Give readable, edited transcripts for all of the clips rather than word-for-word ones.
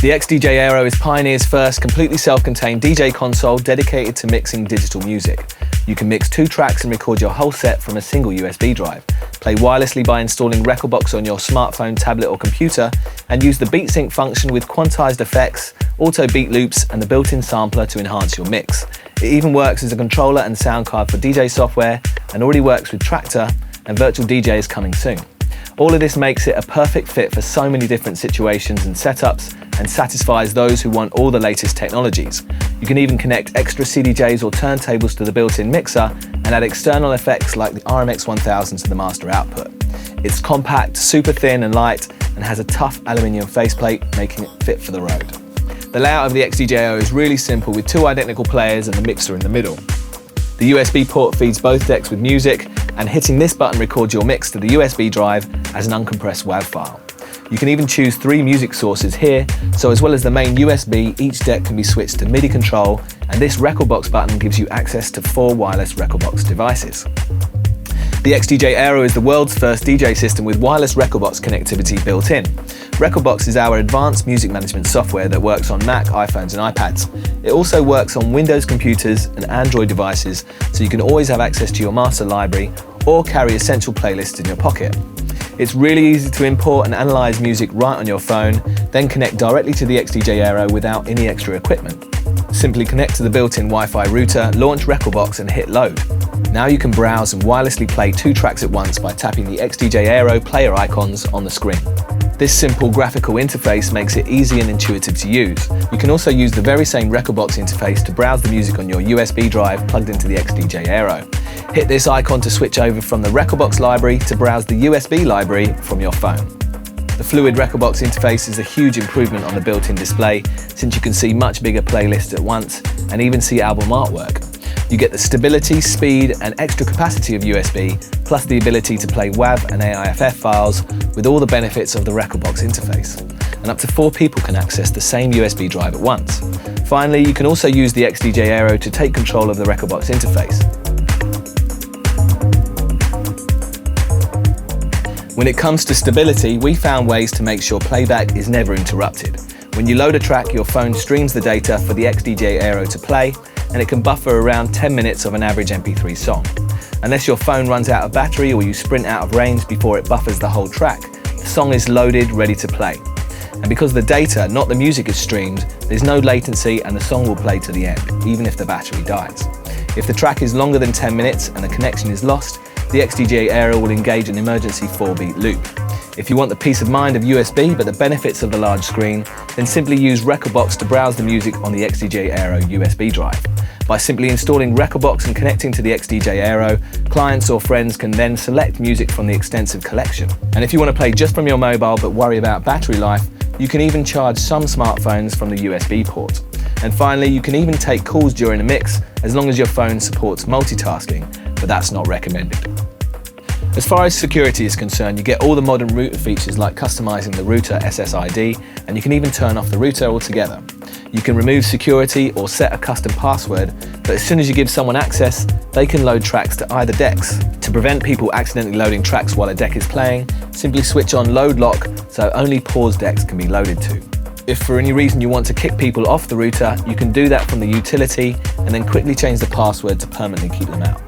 The XDJ-Aero is Pioneer's first completely self-contained DJ console dedicated to mixing digital music. You can mix 2 tracks and record your whole set from a single USB drive, play wirelessly by installing rekordbox on your smartphone, tablet or computer, and use the beat sync function with quantized effects, auto beat loops and the built-in sampler to enhance your mix. It even works as a controller and sound card for DJ software and already works with Tractor, and Virtual DJ is coming soon. All of this makes it a perfect fit for so many different situations and setups, and satisfies those who want all the latest technologies. You can even connect extra CDJs or turntables to the built-in mixer and add external effects like the RMX 1000 to the master output. It's compact, super thin and light, and has a tough aluminium faceplate, making it fit for the road. The layout of the XDJ-Aero is really simple, with 2 identical players and the mixer in the middle. The USB port feeds both decks with music, and hitting this button records your mix to the USB drive as an uncompressed WAV file. You can even choose 3 music sources here, so as well as the main USB, each deck can be switched to MIDI control, and this rekordbox button gives you access to 4 wireless rekordbox devices. The XDJ-Aero is the world's first DJ system with wireless rekordbox connectivity built in. Rekordbox is our advanced music management software that works on Mac, iPhones and iPads. It also works on Windows computers and Android devices, so you can always have access to your master library or carry essential playlists in your pocket. It's really easy to import and analyze music right on your phone, then connect directly to the XDJ-Aero without any extra equipment. Simply connect to the built-in Wi-Fi router, launch rekordbox and hit load. Now you can browse and wirelessly play 2 tracks at once by tapping the XDJ-Aero player icons on the screen. This simple graphical interface makes it easy and intuitive to use. You can also use the very same rekordbox interface to browse the music on your USB drive plugged into the XDJ-Aero. Hit this icon to switch over from the rekordbox library to browse the USB library from your phone. The fluid rekordbox interface is a huge improvement on the built-in display, since you can see much bigger playlists at once and even see album artwork. You get the stability, speed and extra capacity of USB, plus the ability to play WAV and AIFF files with all the benefits of the rekordbox interface. And up to 4 people can access the same USB drive at once. Finally, you can also use the XDJ-Aero to take control of the rekordbox interface. When it comes to stability, we found ways to make sure playback is never interrupted. When you load a track, your phone streams the data for the XDJ-Aero to play, and it can buffer around 10 minutes of an average MP3 song. Unless your phone runs out of battery or you sprint out of range before it buffers the whole track, the song is loaded, ready to play. And because the data, not the music, is streamed, there's no latency and the song will play to the end, even if the battery dies. If the track is longer than 10 minutes and the connection is lost, the XDJ-Aero will engage an emergency 4-beat loop. If you want the peace of mind of USB but the benefits of the large screen, then simply use rekordbox to browse the music on the XDJ-Aero USB drive. By simply installing rekordbox and connecting to the XDJ-Aero, clients or friends can then select music from the extensive collection. And if you want to play just from your mobile but worry about battery life, you can even charge some smartphones from the USB port. And finally, you can even take calls during a mix as long as your phone supports multitasking, but that's not recommended. As far as security is concerned, you get all the modern router features like customizing the router SSID, and you can even turn off the router altogether. You can remove security or set a custom password, but as soon as you give someone access, they can load tracks to either decks. To prevent people accidentally loading tracks while a deck is playing, simply switch on load lock so only paused decks can be loaded to. If for any reason you want to kick people off the router, you can do that from the utility and then quickly change the password to permanently keep them out.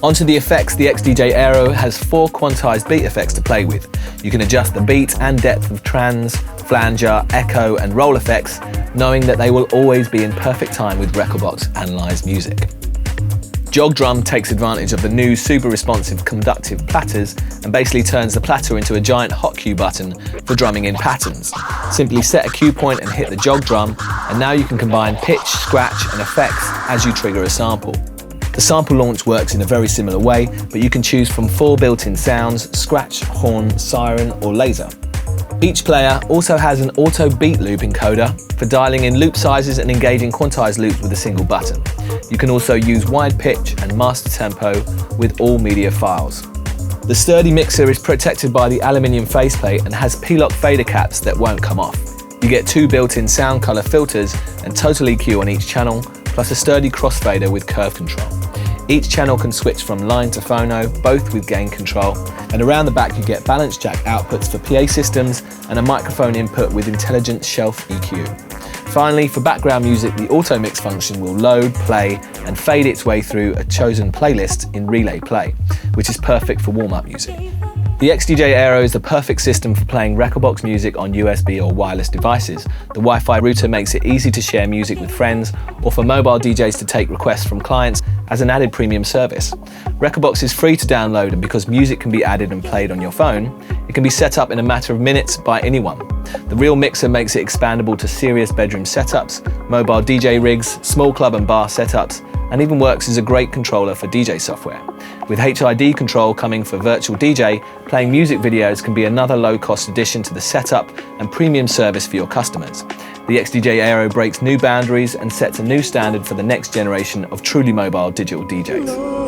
Onto the effects, the XDJ-Aero has 4 quantized beat effects to play with. You can adjust the beat and depth of trans, flanger, echo and roll effects, knowing that they will always be in perfect time with rekordbox analysed music. Jog Drum takes advantage of the new super responsive conductive platters and basically turns the platter into a giant hot cue button for drumming in patterns. Simply set a cue point and hit the jog drum, and now you can combine pitch, scratch and effects as you trigger a sample. The sample launch works in a very similar way, but you can choose from 4 built-in sounds: scratch, horn, siren or laser. Each player also has an auto beat loop encoder for dialing in loop sizes and engaging quantized loops with a single button. You can also use wide pitch and master tempo with all media files. The sturdy mixer is protected by the aluminium faceplate and has P-lock fader caps that won't come off. You get 2 built-in sound color filters and total EQ on each channel, plus a sturdy crossfader with curve control. Each channel can switch from line to phono, both with gain control. And around the back you get balance jack outputs for PA systems and a microphone input with intelligent shelf EQ. Finally, for background music, the auto mix function will load, play, and fade its way through a chosen playlist in relay play, which is perfect for warm-up music. The XDJ-Aero is the perfect system for playing rekordbox music on USB or wireless devices. The Wi-Fi router makes it easy to share music with friends, or for mobile DJs to take requests from clients as an added premium service. Rekordbox is free to download, and because music can be added and played on your phone, it can be set up in a matter of minutes by anyone. The Real Mixer makes it expandable to serious bedroom setups, mobile DJ rigs, small club and bar setups, and even works as a great controller for DJ software. With HID control coming for virtual DJ, playing music videos can be another low-cost addition to the setup and premium service for your customers. The XDJ-Aero breaks new boundaries and sets a new standard for the next generation of truly mobile digital DJs.